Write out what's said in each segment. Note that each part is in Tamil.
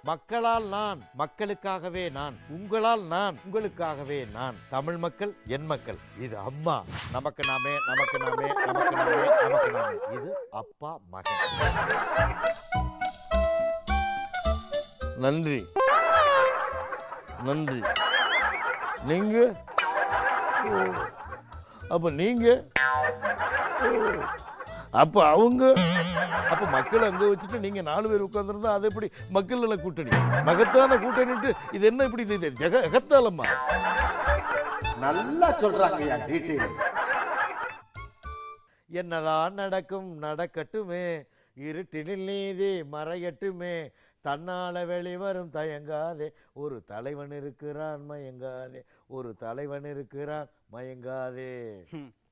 மக்களால் நான், மக்களுக்காகவே நான், உங்களால் நான், உங்களுக்காகவே நான். தமிழ் மக்கள் என் மக்கள். இது அம்மா நமக்கு நாமே, நமக்கு நாமே, நமக்கு நாமே, நமக்கு நாமே. இது அப்பா மகன். நன்றி நன்றி. நீங்க அப்ப நீங்க அப்ப அவங்க அப்ப மக்கள் அங்க வச்சுட்டு நீங்க 4 பேர் உட்கார்ந்துருந்தா அது எப்படி மக்கள் நல கூட்டணி? மகத்தான கூட்டணிட்டு இது என்ன இப்படி எகத்தாலம்மா? நல்லா சொல்றாங்க டீட்டெயில். என்னதான் நடக்கும் நடக்கட்டுமே, இருட்டினில் நீதி மறையட்டுமே, தன்னால வெளிவரும் தயங்காதே, ஒரு தலைவன் இருக்கிறான் மயங்காதே, ஒரு தலைவன் இருக்கிறான் மயங்காதே.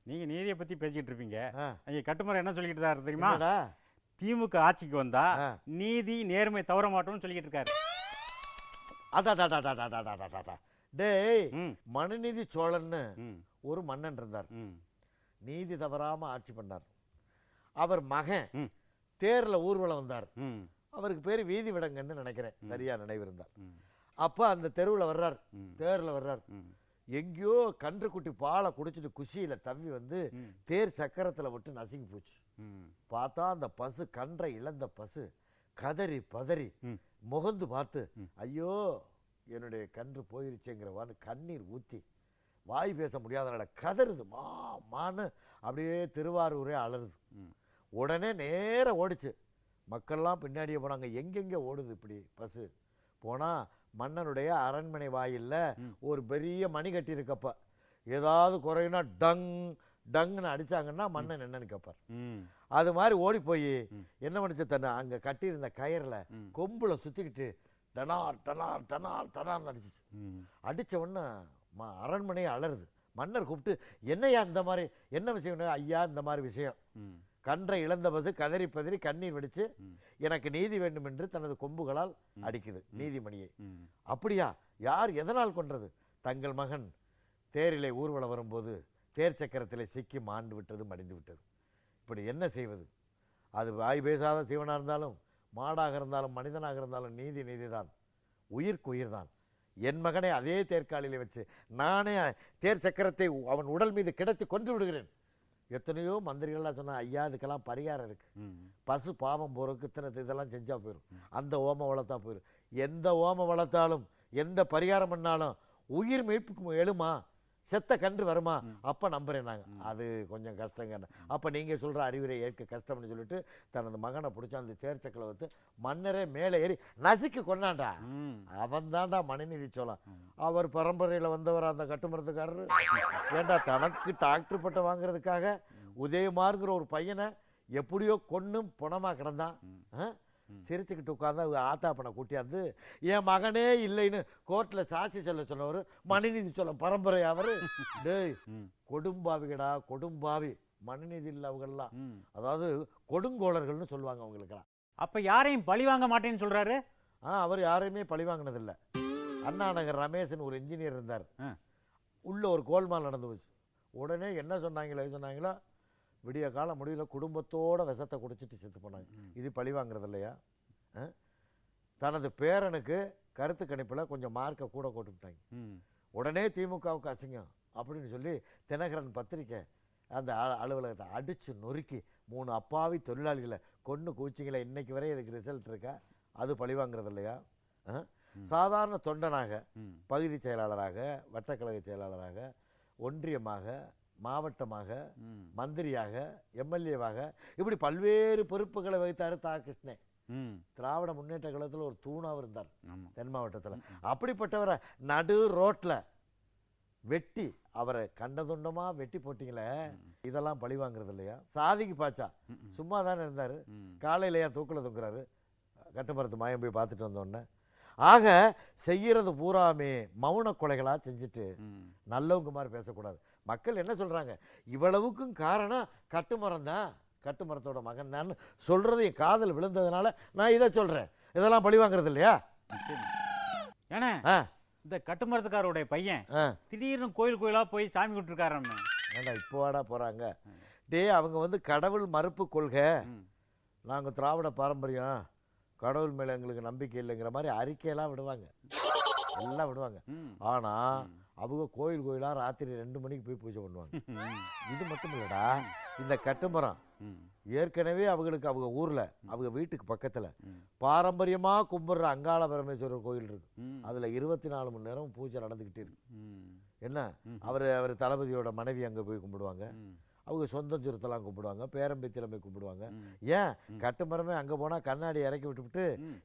நீங்க நீதியை பத்தி பேசிட்டு இருப்பீங்க. அங்க கட்டுமரம் என்ன சொல்லிட்டு தான் தெரியுமா? திமுக ஆட்சிக்கு வந்தா நீதி நேர்மை தவற மாட்டோம்னு சொல்லிட்டு இருக்காரு. டேய், மனுநீதி சோழன்னு ஒரு மன்னன் இருந்தார். நீதி தவறாம ஆட்சி பண்ணார். அவர் மகன் தேர்ல ஊர்வலம் வந்தார். அவருக்கு பேரு வீதி விடங்கன்னு நினைக்கிறேன், சரியா நினைவு இருந்தார். அப்ப அந்த தெருவில் வர்றார், தேர்ல வர்றார். எங்கேயோ கன்றுக்குட்டி பாலை குடிச்சிட்டு குஷியில தவி வந்து தேர் சக்கரத்துல விட்டு நசுங்கி போச்சு. பார்த்தா அந்த பசு, கன்றை இழந்த பசு கதறி பதறி முகந்து பார்த்து, ஐயோ என்னுடைய கன்று போயிருச்சுங்கிறவான்னு கண்ணீர் ஊத்தி வாய் பேச முடியாத கதறுது, மான்னு அப்படியே திருவாரூரே அலறுது. உடனே நேர ஓடிச்சு. மக்கள்லாம் பின்னாடியே போனாங்க. எங்கெங்க ஓடுது இப்படி பசு? போனா மன்னனுடைய அரண்மனை வாயில்ல ஒரு பெரிய மணி கட்டி இருக்கப்ப ஏதாவது குறையுன்னா டங் டங்னு அடிச்சாங்கன்னா மன்னன் என்னன்னு கேட்பார். அது மாதிரி ஓடி போய் என்ன பண்ணிச்சு, தன்னை அங்க கட்டி இருந்த கயிறுல கொம்புல சுத்திக்கிட்டு டனார் டனார் டனார் டனார்னு அடிச்சிச்சு. அடிச்ச உடனே அரண்மனையை அலறுது. மன்னர் கூப்பிட்டு, என்னையா இந்த மாதிரி என்ன விஷயம்? ஐயா இந்த மாதிரி விஷயம், கன்றை இழந்த பசு கதறி பதறி கண்ணீர் வெடிச்சு எனக்கு நீதி வேண்டும் என்று தனது கொம்புகளால் அடிக்குது நீதிமணியை. அப்படியா? யார் எதனால் கொன்றது? தங்கள் மகன் தேரிலே ஊர்வலம் வரும்போது தேர் சக்கரத்திலே சிக்கி மாண்டு விட்டது, மடிந்து விட்டது. இப்படி என்ன செய்வது? அது வாய் பேசாத சிவனாக இருந்தாலும், மாடாக இருந்தாலும், மனிதனாக இருந்தாலும் நீதி நீதிதான், உயிர்க்கு உயிர் தான். என் மகனை அதே தேர்காலிலே வச்சு நானே தேர் சக்கரத்தை அவன் உடல் மீது கிடத்தி கொன்று விடுகிறேன். எத்தனையோ மந்திரிகள்லாம் சொன்னா, ஐயா இதுக்கெல்லாம் பரிகாரம் இருக்கு, பசு பாவம் போறதுக்கு இத்தனை இதெல்லாம் செஞ்சா போயிடும், அந்த ஓமம் வளர்த்தா போயிடும். எந்த ஓமம் வளர்த்தாலும் எந்த பரிகாரம் பண்ணாலும் உயிர் மீட்புக்கு எழுமா, செத்த கன்று வருமா? அப்ப நம்புறேன் நாங்க. அது கொஞ்சம் கஷ்டங்க. அப்ப நீங்க சொல்ற அறிவுரை ஏற்க கஷ்டம்னு சொல்லிட்டு தனது மகனை பிடிச்ச அந்த தேர்ச்சக்கலை வந்து மன்னரே மேலே ஏறி நசுக்கி கொண்டாண்டா. அவன் தான்டா மனுநீதி சோழன். அவர் பரம்பரையில வந்தவர் அந்த கட்டுமரத்துக்காரரு. ஏண்டா தனக்கு டாக்டர் பட்டம் வாங்குறதுக்காக உதயமார்ங்கிற ஒரு பையனை எப்படியோ கொன்னும் புணமா கிடந்தான். சிரிச்சுக்கிட்டு உட்காந்து ஆத்தாப்பனை கூட்டியாந்து என் மகனே இல்லைன்னு கோர்ட்ல சாட்சி சொல்ல சொன்னவர் மனுநீதி சொல்ல பரம்பரை அவரு. டேய் கொடும்பாவிகடா, கொடும்பாவி, மனுநீதி இல்லை அவங்கெல்லாம். அதாவது கொடுங்கோளர்கள்னு சொல்லுவாங்க அவங்களுக்கெல்லாம். அப்ப யாரையும் பழி வாங்க மாட்டேன்னு சொல்றாரு. அவர் யாரையுமே பழி வாங்கினதில்லை. அண்ணா நகர் ரமேஷன் ஒரு இன்ஜினியர் இருந்தார். உள்ள ஒரு கோல்மால் நடந்து போச்சு. உடனே என்ன சொன்னாங்களோ விடிய காலம் முடியல குடும்பத்தோட விஷத்தை குடிச்சிட்டு செத்து போனாங்க. இது பழி வாங்குறது இல்லையா? தனது பேரனுக்கு கருத்து கணிப்பில் கொஞ்சம் மார்க்கை கூட போட்டுவிட்டாங்க. உடனே திமுகவுக்கு அசிங்கம் அப்படின்னு சொல்லி தினகரன் பத்திரிக்கை அந்த அலுவலகத்தை அடித்து நொறுக்கி 3 அப்பாவி தொழிலாளிகளை கொண்டு கூச்சிங்களை இன்னைக்கு வரை இதுக்கு ரிசல்ட் இருக்கா? அது பழி வாங்குறது இல்லையா? சாதாரண தொண்டனாக, பகுதி செயலாளராக, வட்டக்கழக செயலாளராக, ஒன்றியமாக, மாவட்டமாக, மந்திரியாக, எம்எல்ஏவாக, இப்படி பல்வேறு பொறுப்புகளை வகித்தாரு தா கிருஷ்ணன். திராவிட முன்னேற்ற கழகத்தில் ஒரு தூணாக இருந்தார் தென் மாவட்டத்தில். அப்படிப்பட்டவரை நடு ரோட்ல வெட்டி அவரை கண்டதுண்டமா வெட்டி போட்டீங்களே, இதெல்லாம் பழி வாங்குறது இல்லையா? சாதிக்கு பாச்சா சும்மா தானே இருந்தாரு, காலையிலையா தூக்கில் தூக்குறாரு. கட்டுமரத்து மாயம் போய் பார்த்துட்டு வந்தோடனே. ஆக செய்யறது பூராமே மௌன கொலைகளா செஞ்சுட்டு நல்லவங்க மாதிரி பேசக்கூடாது. மக்கள் என்ன சொல்றாங்க, இவ்வளவுக்கும் காரணம் கட்டுமரம் தான், கட்டுமரத்தோட மகன் தான் சொல்றது என் காதல் விழுந்ததுனால நான் இதை சொல்றேன். இதெல்லாம் பழி வாங்குறது இல்லையா? ஏன்னா இந்த கட்டுமரத்துக்காரோடைய பையன் திடீர்னு கோயிலா போய் சாமி கும்பிட்டுருக்காரன்னு ஏண்டா இப்போ வாடா போறாங்க. டே அவங்க வந்து கடவுள் மறுப்பு கொள்கை, நாங்கள் திராவிட பாரம்பரியம், கடவுள் மேலே எங்களுக்கு நம்பிக்கை இல்லைங்கிற மாதிரி அறிக்கையெல்லாம் விடுவாங்க, எல்லாம் விடுவாங்க. ஆனா அவங்க கோயில் கோயிலா ராத்திரி 2 மணிக்கு போய் பூஜை பண்ணுவாங்க. இது மட்டும் இல்லடா, இந்த கட்டுமரம் ஏற்கனவே அவங்களுக்கு அவங்க ஊர்ல அவங்க வீட்டுக்கு பக்கத்துல பாரம்பரியமா கும்பிடுற அங்காள பரமேஸ்வரர் கோயில் இருக்கு. அதுல 24 மணி நேரம் பூஜை நடந்துகிட்டே இருக்கு. என்ன, அவர் தளபதியோட மனைவி அங்க போய் கும்பிடுவாங்க, அவங்க சொந்த சுரத்தெல்லாம் கும்பிடுவாங்க, பேரம்பேத்தியில போய் கும்பிடுவாங்க. ஏன் கட்டுமரமே அங்கே போனால் கண்ணாடி இறக்கி விட்டுவிட்டு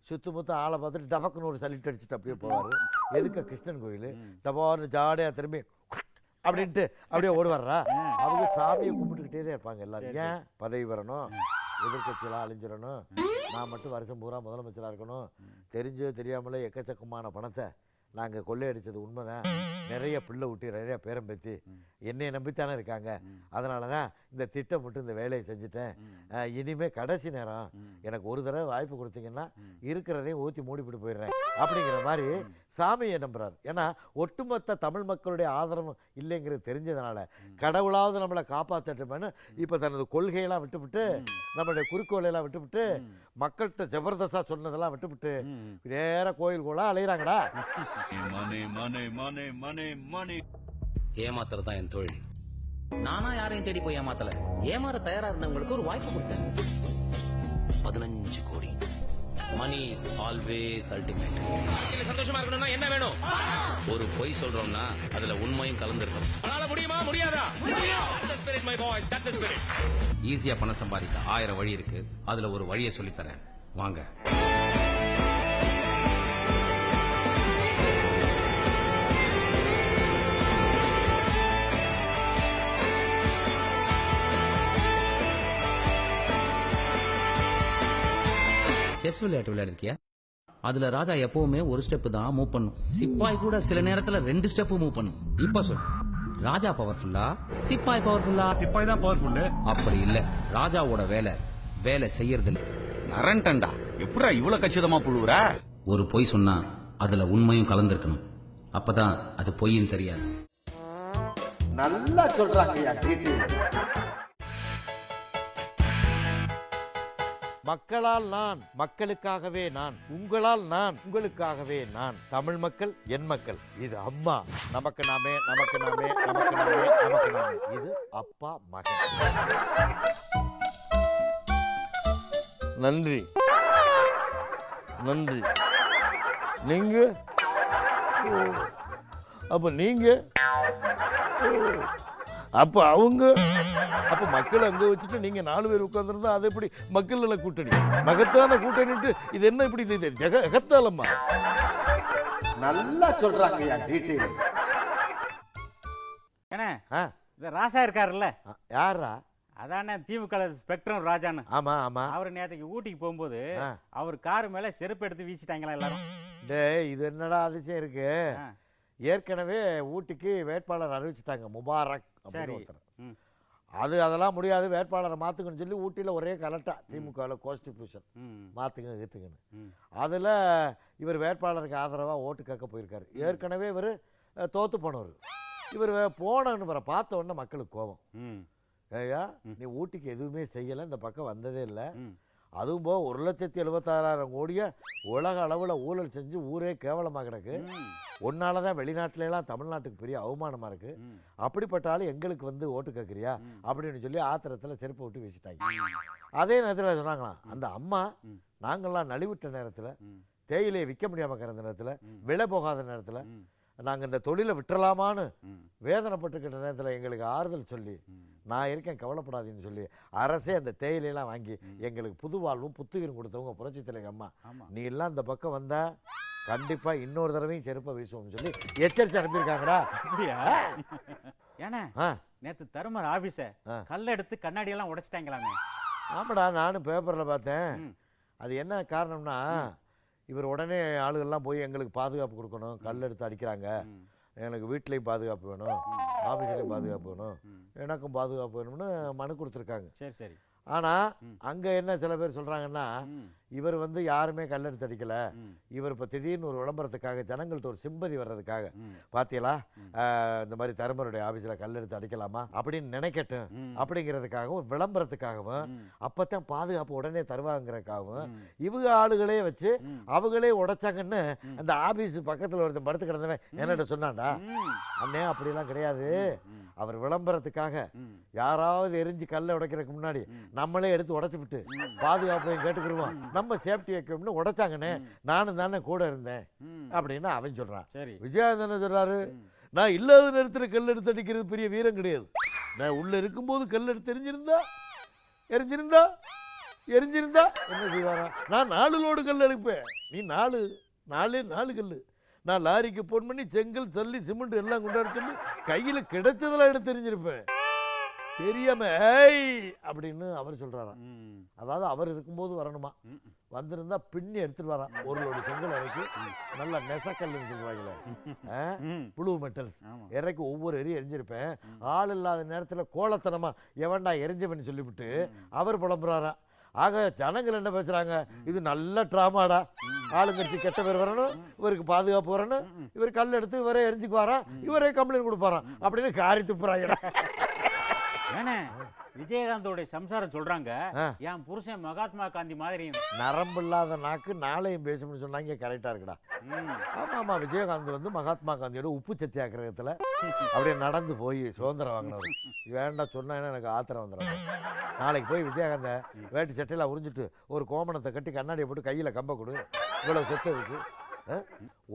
சுத்தமுத்த ஆளை பார்த்துட்டு டபக்குன்னு ஒரு சலிட்டு அடிச்சுட்டு அப்படியே போவார். எதுக்கு கிருஷ்ணன் கோயில் டபான்னு ஜாடையாக திரும்பி அப்படின்ட்டு அப்படியே ஓடுவாரா. அவங்க சாமியை கும்பிட்டுக்கிட்டே தான் இருப்பாங்க எல்லாரும். ஏன் பதவி வரணும், எதிர்கட்சியெல்லாம் அழிஞ்சிடணும், நான் மட்டும் வருஷம் பூரா முதலமைச்சராக இருக்கணும், தெரிஞ்சோ தெரியாமலே எக்கச்சக்கமான பணத்தை நாங்கள் கொள்ளையடித்தது உண்மைதான், நிறைய பிள்ளை விட்டு நிறைய பேரம் பேத்தி என்னையை நம்பித்தானே இருக்காங்க, அதனால தான் இந்த திட்டம் மட்டும் இந்த வேலையை செஞ்சுட்டேன், இனிமேல் கடைசி நேரம் எனக்கு ஒரு தடவை வாய்ப்பு கொடுத்தீங்கன்னா இருக்கிறதையும் ஊற்றி மூடிப்பிட்டு போயிடுறேன் அப்படிங்கிற மாதிரி சாமியை நம்புறாரு. ஏன்னா ஒட்டுமொத்த தமிழ் மக்களுடைய ஆதரவு இல்லைங்கிறது தெரிஞ்சதுனால கடவுளாவது நம்மளை காப்பாற்றட்டுமேனு இப்போ தனது கொள்கையெல்லாம் விட்டுவிட்டு நம்மளுடைய குறிக்கோளையெல்லாம் விட்டுவிட்டு மக்கள்கிட்ட ஜபர்தஸ்தா சொன்னதெல்லாம் விட்டுவிட்டு நேர கோயிலுக்குள்ள அலையிறாங்கடா. ஏமாத்துறதுதான் என் தொழில். நானா யாரையும் தேடி போய் ஏமாத்தல, ஏமாற தயாரா இருந்தவங்களுக்கு ஒரு வாய்ப்பு கொடுத்தேன். 15 crore. Money is always ultimate. சந்தோஷமா இருக்கணும்னா என்ன வேணும்? ஒரு பொய் சொல்றோம்னா அதுல உண்மையும் கலந்துருக்கணும். அதனால முடியுமா முடியாதா? ஈஸியா பணம் சம்பாதிக்க 1000 வழி இருக்கு. அதுல ஒரு வழியை சொல்லித்தரேன், வாங்க. செஸ் விளையாட்டு விளையாடிருக்கியா? அதுல ராஜா எப்பவுமே ஒரு ஸ்டெப் தான் மூவ் பண்ணும். சிப்பாய் கூட சில நேரத்துல 2 ஸ்டெப் மூவ் பண்ணும். இப்ப சொல்லு, ராஜா பவர்ஃபுல்லா சிப்பாய் பவர்ஃபுல்லா? சிப்பாய் தான் பவர்ஃபுல். அப்படி இல்ல, ராஜாவோட வேலை செய்யறது இல்ல. நரண்டா எப்படா இவ்வளவு கச்சிதமா புழுவுற? ஒரு பொய் சொன்னா அதுல உண்மையும் கலந்துருக்கணும், அப்பதான் அது பொய்ன்னு தெரியாது. நல்லா சொல்றாங்க டீட்டெயில். மக்களால் நான், மக்களுக்காகவே நான், உங்களால் நான், உங்களுக்காகவே நான். தமிழ் மக்கள் என் மக்கள். இது அம்மா நமக்கு நாமே, நமக்கு நாமே, நமக்கு நாமே, நமக்கு நாமே. இது அப்பா மகன். நன்றி நன்றி. நீங்க அப்ப நீங்க அப்ப அவங்க அப்ப மக்களை அங்க வச்சுட்டு நீங்க 4 பேர் உட்கார்ந்துருந்தா அது எப்படி மக்கள் நல கூட்டணி? மகத்தான கூட்டணிட்டு இது என்ன இப்படி எகத்தாலம்மா? நல்லா சொல்றாங்க டீட்டெயில். ஏன்னா இந்த ராசா இருக்காருல்ல, யாரா? அதானே திமுக ஸ்பெக்ட்ரம் ராஜான்னு. ஆமா ஆமா. அவர் நேற்றுக்கு ஊட்டிக்கு போகும்போது அவர் கார் மேல செருப்பு எடுத்து வீசிட்டாங்களா எல்லாரும். டேய், இது என்னடா அதிசயம் இருக்கு? ஏற்கனவே ஊட்டிக்கு வேட்பாளர் அறிவிச்சிட்டாங்க, முபாரக் அப்படின்னு ஒருத்தர். அதெல்லாம் முடியாது, வேட்பாளரை மாற்றுங்கன்னு சொல்லி ஊட்டியில் ஒரே கலட்டா திமுகவில் கான்ஸ்டிடியூஷன் மாற்றுங்க ஏற்றுங்கன்னு. அதில் இவர் வேட்பாளருக்கு ஆதரவாக ஓட்டு கேட்க போயிருக்காரு. ஏற்கனவே இவர் தோற்று போனவர். இவர் போனன்னு வர பார்த்த உடனே மக்களுக்கு கோபம். ஏயா, நீ ஊட்டிக்கு எதுவுமே செய்யலை, இந்த பக்கம் வந்ததே இல்லை, அதுவும் போக 1,76,000 கோடியை உலக அளவில் ஊழல் செஞ்சு ஊரே கேவலமாக கிடக்கு, ஒன்னால தான் வெளிநாட்டிலலாம் தமிழ்நாட்டுக்கு பெரிய அவமானமாக இருக்குது, அப்படிப்பட்டாலும் எங்களுக்கு வந்து ஓட்டு கேட்குறியா அப்படின்னு சொல்லி ஆத்திரத்தில் செருப்பை விட்டு வீசிட்டாங்க. அதே நேரத்தில் சொன்னாங்களாம், அந்த அம்மா நாங்கள்லாம் நலிவிட்ட நேரத்தில், தேயிலையை விற்க முடியாமல் கிடந்த நேரத்தில், விலை போகாத நேரத்தில், நாங்கள் இந்த தொழிலை விட்டுறலாமான்னு வேதனைப்பட்டுக்கிட்ட நேரத்தில் எங்களுக்கு ஆறுதல் சொல்லி, நான் இருக்கேன் கவலைப்படாதீன்னு சொல்லி அரசே அந்த தேயிலையெல்லாம் வாங்கி எங்களுக்கு புது வாழ்வும் புத்துயிரும் கொடுத்தவங்க புரட்சி தலைவர் அம்மா. நீ எல்லாம் இந்த பக்கம் வந்தா கண்டிப்பா இன்னொரு தடவையும் செருப்பை வீசுவோம்னு சொல்லி எச்சரிச்சு அனுப்பியிருக்காங்கடா. ஏன்னா நேற்று தருமர் ஆபீஸ கல்ல எடுத்து கண்ணாடி எல்லாம் உடைச்சிட்டாங்களாமே. ஆமாடா, நானும் பேப்பரில் பார்த்தேன். அது என்ன காரணம்னா, இவர் உடனே ஆளுகள்லாம் போய் எங்களுக்கு பாதுகாப்பு கொடுக்கணும், கல் எடுத்து அடிக்கிறாங்க, எனக்கு வீட்லேயும் பாதுகாப்பு வேணும், ஆஃபீஸ்லேயும் பாதுகாப்பு வேணும், எனக்கும் பாதுகாப்பு வேணும்னு மனு கொடுத்துருக்காங்க. சரி சரி. ஆனா அங்க என்ன சில பேர் சொல்றாங்கன்னா இவர் வந்து யாருமே கல்லெடுத்து அடிக்கல, இவர் இப்போ திடீர்னு ஒரு விளம்பரத்துக்காக ஜனங்கள்ட்ட ஒரு சிம்பதி வர்றதுக்காக பாத்தீங்களா இந்த மாதிரி தருமருடைய ஆபீஸ்ல கல்லெடுத்து அடிக்கலாமா அப்படின்னு நினைக்கட்டும் அப்படிங்கிறதுக்காகவும் விளம்பரத்துக்காகவும் அப்பத்தான் பாதுகாப்பு உடனே தருவாங்கிறதுக்காகவும் இவங்க ஆளுகளே வச்சு அவங்களே உடைச்சாங்கன்னு அந்த ஆபீஸ் பக்கத்துல ஒருத்தன் படுத்து கிடந்தவன் என்னட்ட சொன்னான்டா. அண்ணே அப்படிலாம் கிடையாது, அவர் விளம்பரத்துக்காக யாராவது எரிஞ்சு கல்லை உடைக்கிறதுக்கு முன்னாடி நம்மளே எடுத்து உடைச்சு விட்டு பாதுகாப்பையும் கேட்டுக்கிடுவோம், நம்ம சேஃப்டி வைக்கணும்னு உடைச்சாங்கண்ணே, நானும் தானே கூட இருந்தேன் அப்படின்னு அவன் சொல்றான். விஜயகாந்த் என்ன சொல்றாரு, நான் இல்லாத நேரத்தில் கல் எடுத்து அடிக்கிறது பெரிய வீரம் கிடையாது, நான் உள்ள இருக்கும்போது கல் எடுத்து எரிஞ்சிருந்தா என்ன செய்வாரா, நான் 4 லோடு கல் எடுப்பேன், நீ 4 கல், நான் லாரிக்கு போன் பண்ணி செங்கல் சல்லி சிமெண்ட் எல்லாம் கொண்டாட சொல்லி கையில் கிடைச்சதெல்லாம் எடுத்து தெரிஞ்சிருப்பேன், தெரியாம அப்படின்னு அவர் சொல்றாராம். அதாவது அவர் இருக்கும்போது வரணுமா, வந்திருந்தா பின்னி எடுத்துட்டு வரான் 1 லோடு செங்கல் இறக்கி, நல்லா நெசக்கல்லுன்னு சொல்லுவாங்களே புளு மெட்டல்ஸ் இறக்கி ஒவ்வொரு எரியும் எரிஞ்சிருப்பேன், ஆள் இல்லாத நேரத்தில் கோலத்தனமா எவன்டா எரிஞ்சவன் சொல்லிவிட்டு அவர் புலம்புறாராம். ஆக ஜனங்கள் என்ன பேசுறாங்க, இது நல்ல டிராமாடா, ஆளுங்கட்சி கெட்ட பேர் வரணும், இவருக்கு பாதுகாப்பு வரணும், இவர் கல் எடுத்து இவரே எரிஞ்சுக்குவாராம், இவரே கம்ப்ளைண்ட் கொடுப்பாராம் அப்படின்னு காரி துப்புறாங்க. ஏன்னா விஜயகாந்தோட சம்சாரம் சொல்றாங்க என் புருஷன் மகாத்மா காந்தி மாதிரி நரம்பு இல்லாத நாக்கு நாளையும் பேசும்னு சொன்னாங்க. கரெக்டா இருக்குடா. ஆமா விஜயகாந்த் வந்து மகாத்மா காந்தியோட உப்பு சத்தியாகிரகத்துல அப்படியே நடந்து போய் சுதந்திரம் வாங்கினவர். வேண்டாம் சொன்னா எனக்கு ஆத்திரம் வந்துடும். நாளைக்கு போய் விஜயகாந்த வேட்டி சட்டையில உறிஞ்சிட்டு ஒரு கோமணத்தை கட்டி கண்ணாடியை போட்டு கையில கம்ப கொடு, இவ்வளவு சொத்து இருக்கு,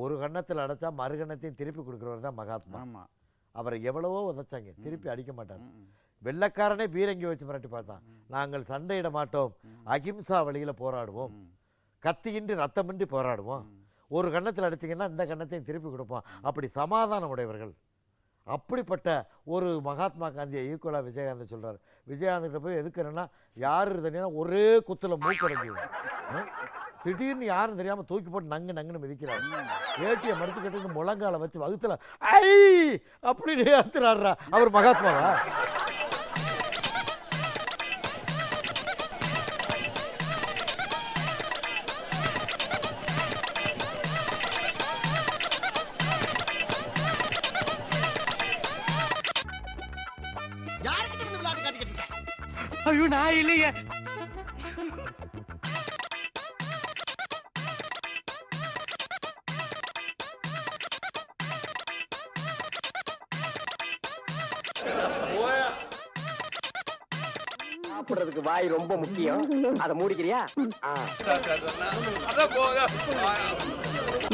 ஒரு கண்ணத்தில் அடைச்சா மறுகண்ணத்தையும் திருப்பி கொடுக்குறவர் தான் மகாத்மா. அவரை எவ்வளவோ உதைச்சாங்க, திருப்பி அடிக்க மாட்டாங்க. வெள்ளக்காரனே பீரங்கி வச்சு மிரட்டி பார்த்தான். நாங்கள் சண்டையிட மாட்டோம், அகிம்சா வழியில் போராடுவோம், கத்தியின்றி ரத்தமின்றி போராடுவோம், ஒரு கண்ணத்தில் அடிச்சிங்கன்னா இந்த கண்ணத்தையும் திருப்பி கொடுப்போம், அப்படி சமாதானம் உடையவர்கள். அப்படிப்பட்ட ஒரு மகாத்மா காந்தியை ஈக்குவலாக விஜயகாந்த் சொல்கிறார். விஜயகாந்த்கிட்ட போய் எதுக்குறேன்னா யார் இருந்தீங்கன்னா ஒரே குத்தில் மூக்கடைஞ்சு திடீர்னு யாரும் தெரியாமல் தூக்கி போட்டு நங்குன்னு மிதிக்கிறாரு. ஏட்டியை மடிச்சு கட்டி முழங்கால வச்சு வகுத்துல ஐ அப்படின்னு ஏத்துறாருடா. அவர் மகாத்மாவா? ஐயோ நான் இல்லையே. சாப்பிடுறதுக்கு வாய் ரொம்ப முக்கியம், அதை மூடிக்கிறியா?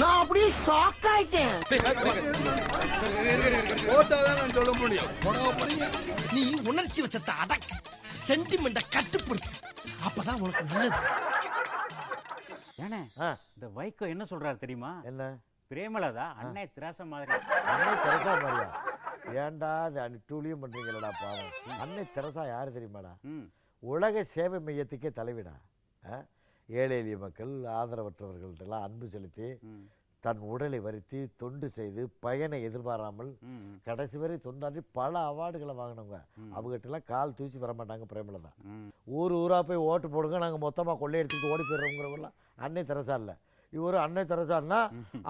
நான் அப்படியே ஷாக் ஆயிட்டேன். சொல்ல முடியும். நீ உணர்ச்சி வச்சத்தை அடக்கு, சென்டிமெண்ட கட்டுப்படுத்து, அப்பதான் உனக்கு நல்லது. ஏன்னா இந்த வைகோ என்ன சொல்றாரு தெரியுமா? என்ன? பிரேமலதா அன்னை தெரசா மாதிரி. அன்னை தெரசா மாதிரியா? ஏன்டா அது டூலியும் பண்றீங்களா பாவம். அன்னை தெரசா யாரு தெரியுமாடா? உலக சேவை மையத்துக்கே தலைவிடா. ஏழை எளிய மக்கள் ஆதரவற்றவர்கள்ட்டெல்லாம் அன்பு செலுத்தி தன் உடலை வருத்தி தொண்டு செய்து பயனை எதிர்பாராமல் கடைசி வரை தொண்டாற்றி பல அவார்டுகளை வாங்கினவங்க. அவங்ககிட்டலாம் கால் தூசி வர மாட்டாங்க. பிரேமலதா ஊரா போய் ஓட்டு போடுங்க, நாங்கள் மொத்தமாக கொள்ளையடிச்சுட்டு ஓடி போயிடுறோங்கிறவங்களாம் அன்னை தெரசா இல்லை. இவர் அன்னை தெரசான்னா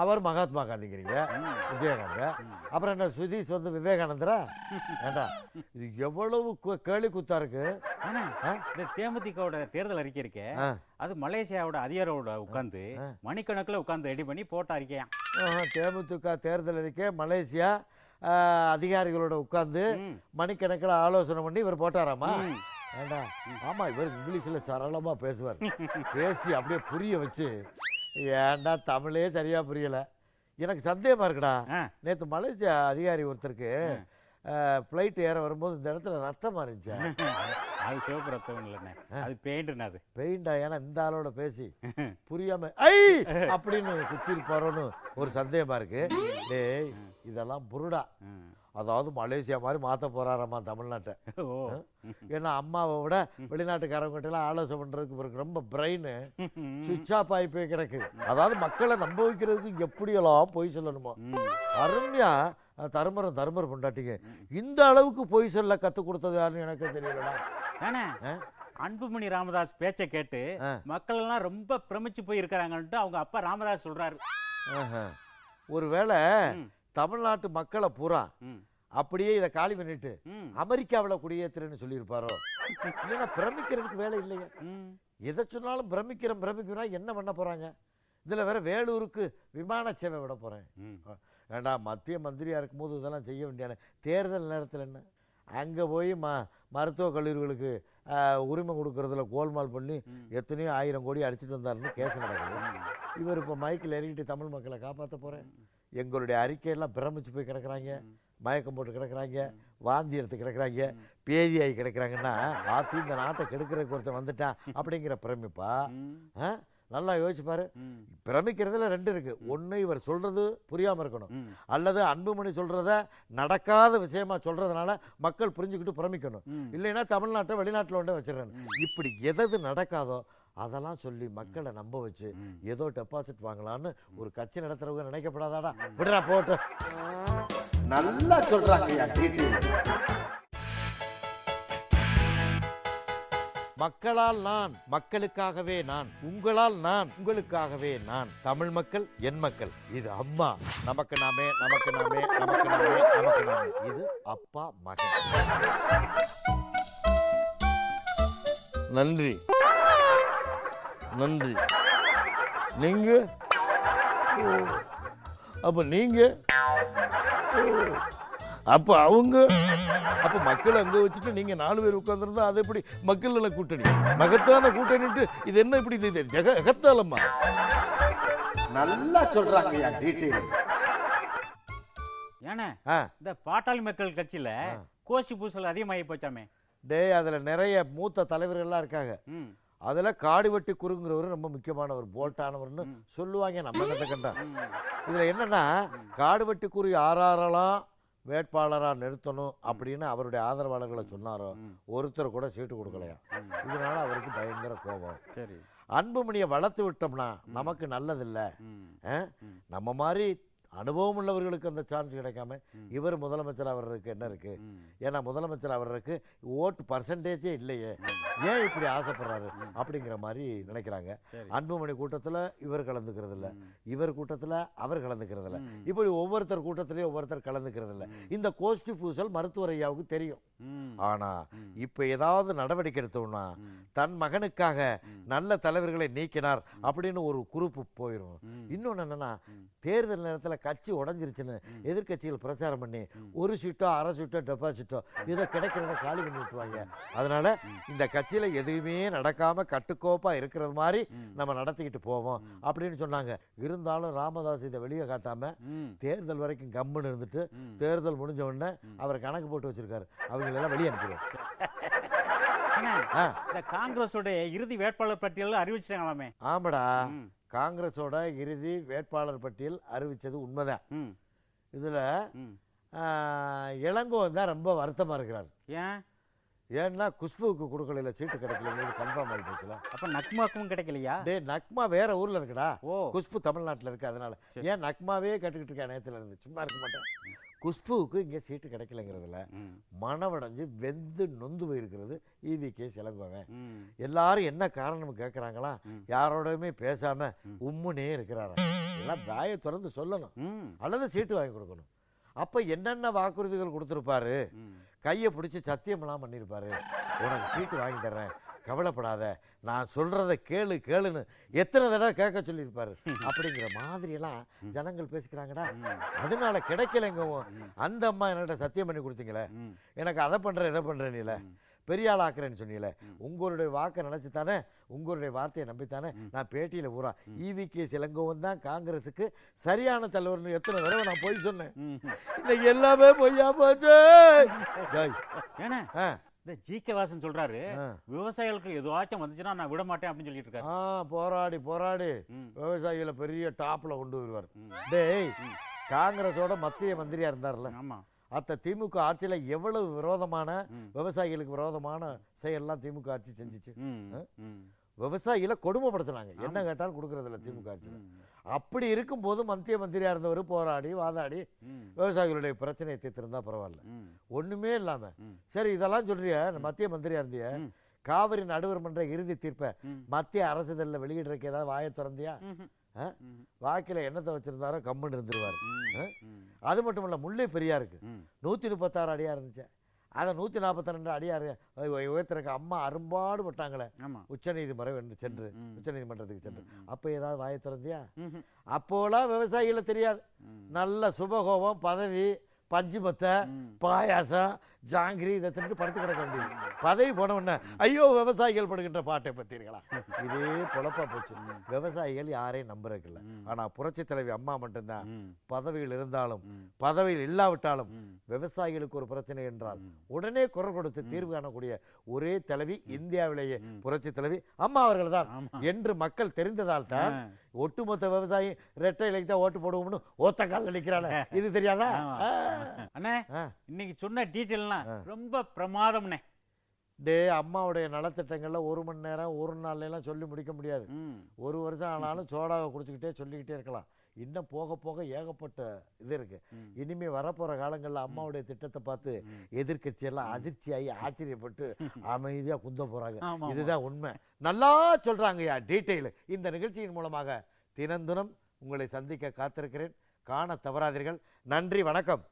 அவர் மகாத்மா காந்திங்கிறீங்க விஜயகாந்த். அப்புறம் என்ன சுதீஷ் வந்து விவேகானந்தரா? ஏண்டா இது எவ்வளவு கேள்வி குத்தா இருக்கு. இந்த தேமுதிகவோட தேர்தல் அறிக்கை இருக்கே, அது மலேசியாவோட அதிகாரோட உட்கார்ந்து மணிக்கணக்கில் உட்கார்ந்து ரெடி பண்ணி போட்ட அறிக்கையா? தேமுதிக தேர்தல் அறிக்கை மலேசியா அதிகாரிகளோட உட்கார்ந்து மணிக்கணக்கில் ஆலோசனை பண்ணி இவர் போட்டாராமா? ஏண்டா ஆமா, இவர் இங்கிலீஷ்ல சரளமா பேசுவார். பேசி அப்படியே புரிய வச்சு ஏன்டா தமிழே சரியா புரியல. எனக்கு சந்தேகமா இருக்குடா. நேற்று மலேசியா அதிகாரி ஒருத்தருக்கு ஃப்ளைட் ஏற வரும்போது இந்த இடத்துல ரத்தமா இருந்துச்சு. அது சிவப்பு ரத்தம் இல்லைண்ணே, அது பெயிண்ட். அது பெயிண்டா? ஏன்னா இந்த ஆளோட பேசி புரியாம ஐ அப்படின்னு குத்திருப்பாரோன்னு ஒரு சந்தேகமா இருக்கு. டேய் இதெல்லாம் புருடா. அதாவது மலேசியா மாதிரி மாற்ற போறாராமா தமிழ்நாட்டை. ஏன்னா அம்மாவை விட வெளிநாட்டுக்காரங்கிட்ட எல்லாம் ஆலோசனை பண்றதுக்கு இவருக்கு ரொம்ப பிரெயின் சுவிட்ச் ஆஃப் ஆகி போய் கிடக்கு. அதாவது மக்களை நம்ப வைக்கிறதுக்கு எப்படியெல்லாம் பொய் சொல்லணுமோ. அருமையா தருமர் பொண்டாட்டிங்க இந்த அளவுக்கு பொய் சொல்ல கத்து கொடுத்தது யாருன்னு எனக்கு தெரியலடா. அன்புமணி ராமதாஸ் பேச்சை கேட்டு மக்கள் எல்லாம் ரொம்ப பிரமிச்சு போய் இருக்கிறாங்கன்ட்டு அவங்க அப்பா ராமதாஸ் சொல்றாரு. ஒருவேளை தமிழ்நாட்டு மக்களை பூரா அப்படியே இதை காலி பண்ணிட்டு அமெரிக்காவில் குடியேற்றுறேன்னு சொல்லியிருப்பாரோ? இல்லைன்னா பிரமிக்கிறதுக்கு வேலை இல்லையா? எதை சொன்னாலும் பிரமிக்கிறோம் என்ன பண்ண போறாங்க? இதுல வேற வேலூருக்கு விமான சேவை விட போறேன். வேண்டாம், மத்திய மந்திரியா இருக்கும்போது இதெல்லாம் செய்ய வேண்டியான தேர்தல் நேரத்தில் என்ன அங்கே போய் மருத்துவக் கல்லூரிகளுக்கு உரிமை கொடுக்கறதுல கோல்மால் பண்ணி எத்தனையோ 1000 கோடி அடிச்சுட்டு வந்தாருன்னு கேஸ் நடக்குது. இவர் இப்போ மைக்கில் இறங்கிட்டு தமிழ் மக்களை காப்பாற்ற போகிறேன், எங்களுடைய அறிக்கையெல்லாம் பிரமிச்சு போய் கிடக்குறாங்க, மயக்கம் போட்டு கிடக்குறாங்க, வாந்தி எடுத்து கிடக்குறாங்க, பேதியாகி கிடக்குறாங்கன்னா ஆத்தி இந்த நாட்டை கெடுக்கிறதுக்கு ஒருத்தன் வந்துட்டான் அப்படிங்கிற பிரமிப்பா? நல்லா யோசிச்சு பாரு. பிரமிக்கிறதுல 2 இருக்கு. ஒன்று இவர் சொல்றது புரியாமல் இருக்கணும், அல்லது அன்புமணி சொல்றத நடக்காத விஷயமா சொல்றதுனால மக்கள் புரிஞ்சுக்கிட்டு பிரமிக்கணும். இல்லைன்னா தமிழ்நாட்டை வெளிநாட்டில் ஒன்றே வச்சிடறேன். இப்படி எது நடக்காதோ அதெல்லாம் சொல்லி மக்களை நம்ப வச்சு ஏதோ டெபாசிட் வாங்கலான்னு ஒரு கட்சி நடத்துறவங்க நினைக்கப்படாதாடா? விடுறா போட்டு. நல்லா சொல்றாங்க. மக்களால் நான், மக்களுக்காகவே நான், உங்களால் நான், உங்களுக்காகவே நான். தமிழ் மக்கள் என் மக்கள். இது அம்மா நமக்கு நாமே, நமக்கு நாமே, நமக்கு நாமே, நமக்கு நாமே. இது அப்பா மகன். நன்றி நன்றி. நீங்க அப்ப நீங்க அப்ப அவங்க அப்ப மக்களை அங்க வச்சுட்டு நீங்க 4 பேர் உட்கார்ந்துருந்தா அது எப்படி மக்கள் நல கூட்டணி? மகத்தான கூட்டணிட்டு இது என்ன இப்படி ஜெகத்தாலம்மா? நல்லா சொல்றாங்க. ஏன்னா இந்த பாட்டாளி மக்கள் கட்சியில கோஷி பூசல் அதிகமாகி போச்சாமே. டேய், அதுல நிறைய மூத்த தலைவர்கள்லாம் இருக்காங்க. அதுல காடுவெட்டி குறுங்குறவர் ரொம்ப முக்கியமானவர், போல்ட்டானவர்னு சொல்லுவாங்க. நம்ம என்னத்தை கண்டா இதுல என்னன்னா, காடுவெட்டி குறு யாரெல்லாம் வேட்பாளராக நிறுத்தணும் அப்படின்னு அவருடைய ஆதரவாளர்களை சொன்னாரோ ஒருத்தர் கூட சீட்டு கொடுக்கலையா. இதனால அவருக்கு பயங்கர கோபம். சரி, அன்புமணியை வளர்த்து விட்டோம்னா நமக்கு நல்லதில்லை. நம்ம மாதிரி அனுபவம் உள்ளவர்களுக்கு அந்த சான்ஸ் கிடைக்காம இவர் முதலமைச்சர் ஆவறதுக்கு என்ன இருக்கு? ஏன்னா முதலமைச்சர் ஆவறதுக்கு ஓட்டு பர்சன்டேஜே இல்லையே, ஏன் இப்படி ஆசைப்படுறாரு அப்படிங்கிற மாதிரி நினைக்கிறாங்க. அன்புமணி கூட்டத்தில் இவர் கலந்துக்கிறது இல்லை, இவர் கூட்டத்தில் அவர் கலந்துக்கிறது இல்லை, இப்படி ஒவ்வொருத்தர் கூட்டத்திலையும் ஒவ்வொருத்தர் கலந்துக்கிறது இல்லை. இந்த கோஷ்டி பூசல் மருத்துவர் ஐயாவுக்கு தெரியும். ஆனா இப்ப ஏதாவது நடவடிக்கை எடுத்தோம்னா தன் மகனுக்காக நல்ல தலைவர்களை நீக்கினார் அப்படின்னு ஒரு குரூப்பு போயிடும். இன்னொன்னு என்னன்னா, தேர்தல் நேரத்தில் கட்சி உடஞ்சிருச்சுன்னு எதிர்கட்சிகள் பிரச்சாரம் பண்ணி 1 சீட்டோ 1/2 சீட்டோ டெபாசிட்டோ இதை கிடைக்கிறத காலி பண்ணி விட்டுருவாங்க. அதனால இந்த கட்சியில எதுவுமே நடக்காம கட்டுக்கோப்பா இருக்கிறது மாதிரி நம்ம நடத்திக்கிட்டு போவோம் அப்படின்னு சொன்னாங்க. இருந்தாலும் ராமதாஸ் இதை வெளியே காட்டாம தேர்தல் வரைக்கும் கம்முன்னு இருந்துட்டு தேர்தல் முடிஞ்ச உடனே அவர் கணக்கு போட்டு வச்சிருக்காரு, அவங்க எல்லாம் வெளியே அனுப்பிடுவார். இந்த காங்கிரஸோட இறுதி வேட்பாளர் பட்டியல் அறிவிச்சாங்களாமே. ஆமாடா, காங்கிரஸோட இறுதி வேட்பாளர் பட்டியல் அறிவிச்சது உண்மைதான். இதுல இளங்கோவன் தான் ரொம்ப வருத்தமா இருக்கிறார். ஏன்னா குஷ்புவுக்கு கொடுக்கல, சீட்டு கிடைக்கல, கன்ஃபார்ம் ஆகி போச்சுல. அப்ப நக்மாக்கும் கிடைக்கலையா? டே, நக்மா வேற ஊர்ல இருக்குடா, குஷ்பு தமிழ்நாட்டில் இருக்கு. அதனால ஏன் நக்மாவே கட்டுக்கிட்டு இருக்கேன் நேரத்துல இருந்து, சும்மா இருக்க மாட்டேன். குஷ்புவுக்கு இங்கே சீட்டு கிடைக்கலங்கிறதுல மனவடைஞ்சு வெந்து நொந்து போயிருக்கிறது EVK இளங்கோவன். எல்லாரும் என்ன காரணம் கேட்குறாங்களா, யாரோடையுமே பேசாம உம்முனே இருக்கிறாரா. எல்லாம் வாயை திறந்து சொல்லணும், அல்லது சீட்டு வாங்கி கொடுக்கணும். அப்ப என்னென்ன வாக்குறுதிகள் கொடுத்துருப்பாரு, கையை பிடிச்சி சத்தியமெல்லாம் பண்ணியிருப்பாரு, உனக்கு சீட்டு வாங்கி தர்றேன், கவலைப்படாத, நான் சொல்றத கேளு கேளுன்னு எத்தனை தடவை கேட்க சொல்லியிருப்பாரு. அப்படிங்கிற மாதிரியெல்லாம் ஜனங்கள் பேசிக்கிறாங்கடா. அதனால கிடைக்கலைங்க. அந்த அம்மா என்கிட்ட சத்தியம் பண்ணி கொடுத்தீங்களே, எனக்கு அதை பண்றேன் இதை பண்றேன்ல, பெரிய ஆள் ஆக்குறேன்னு சொன்னீங்களே, உங்களுடைய வாக்கை நினைச்சு தானே, உங்களுடைய வார்த்தையை நம்பித்தானே நான் பேட்டியில பூரா EVK இளங்கோவன் தான் காங்கிரஸுக்கு சரியான தலைவர்னு எத்தனை தடவை நான் போய் சொன்னேன். இன்னைக்கு எல்லாமே பொய்யா போச்சு. ஏன்னா இந்த GK வாசன் சொல்றாரு, விவசாயிகளுக்கு எதுவாச்சும் வந்துச்சுன்னா நான் விட மாட்டேன் அப்படின்னு சொல்லிட்டு இருக்காரு. போராடி போராடி விவசாயிகளை பெரிய டாப்ல கொண்டு வருவார். டேய், காங்கிரஸோட மத்திய மந்திரியா இருந்தார்ல, அத்த திமுக ஆட்சியில எவ்வளவு விரோதமான விவசாயிகளுக்கு விரோதமான செயல்லாம் திமுக ஆட்சி செஞ்சிச்சு. விவசாயிகளை கொடுமைப்படுத்தினாங்க, என்ன கேட்டாலும் கொடுக்கறது இல்லை திமுக ஆட்சியில். அப்படி இருக்கும் போது மத்திய மந்திரியா இருந்தவர் போராடி வாதாடி விவசாயிகளுடைய பிரச்சனையை தீர்த்திருந்தா பரவாயில்ல. ஒண்ணுமே இல்லாம சரி இதெல்லாம் சொல்றிய, மத்திய மந்திரியா இருந்திய, காவிரி நடுவர் மன்ற இறுதி தீர்ப்பை மத்திய அரசிதழில் வெளியிடுறதுக்கு ஏதாவது வாயை திறந்தியா? வாக்கில என்னத்தை வச்சிருந்தாரோ கம்முன்னு இருந்துருவாரு. அது மட்டும் இல்ல, முல்லை பெரியாருக்கு 136 அடியா இருந்துச்சு, அதை 142 அடியார் உயர்த்துறக்கு அம்மா அரும்பாடு பட்டாங்களே உச்சநீதிமன்றம் சென்று, உச்சநீதிமன்றத்துக்கு சென்று. அப்போ ஏதாவது வாயை திறந்தியா? அப்போலாம் விவசாயிகளை தெரியாது. நல்ல சுபகோபம், பதவி, பஞ்சுமத்தை, பாயாசம், ஜாங்கிரி இதை தின்னு படுத்து கிடக்க வேண்டியது. பதவி போன உடனே ஐயோ விவசாயிகள் படுகின்ற பாட்டை பத்தீர்களா? இதே பொழப்பா போச்சு. விவசாயிகள் யாரையும் நம்புறதில்லை. ஆனா புரட்சி தலைவி அம்மா மட்டும்தான் பதவியில் இருந்தாலும் பதவியில் இல்லாவிட்டாலும் விவசாயிகளுக்கு ஒரு பிரச்சனை என்றால் உடனே குரல் கொடுத்து தீர்வு காணக்கூடிய ஒரே தலைவி இந்தியாவிலேயே புரட்சி தலைவி அம்மா அவர்கள் தான் என்று மக்கள் தெரிந்ததால் தான் ஒட்டுமொத்த விவசாயி ரெட்டை இலைக்கு தான் ஓட்டு போடுவோம்னு ஒத்த கால் நிற்கிறாங்க. இது தெரியாதா? அண்ணே இன்னைக்கு சொன்ன டீட்டெயில்லாம் ரொம்ப பிரமாதம்னே. டே, அம்மாவுடைய நலத்திட்டங்கள்ல 1 மணி நேரம் 1 நாள்ல எல்லாம் சொல்லி முடிக்க முடியாது. 1 வருஷம் ஆனாலும் சோடாவை குடிச்சுக்கிட்டே சொல்லிக்கிட்டே இருக்கலாம். இன்னும் போக போக ஏகப்பட்ட இது இருக்கு. இனிமே வரப்போற காலங்களில் அம்மாவுடைய திட்டத்தை பார்த்து எதிர்கட்சியெல்லாம் அதிர்ச்சியாகி ஆச்சரியப்பட்டு அமைதியா குந்த போறாங்க. இதுதான் உண்மை. நல்லா சொல்றாங்கய்யா டீட்டெயில். இந்த நிகழ்ச்சியின் மூலமாக தினந்தோறும் உங்களை சந்திக்க காத்திருக்கிறேன். காண தவறாதீர்கள். நன்றி, வணக்கம்.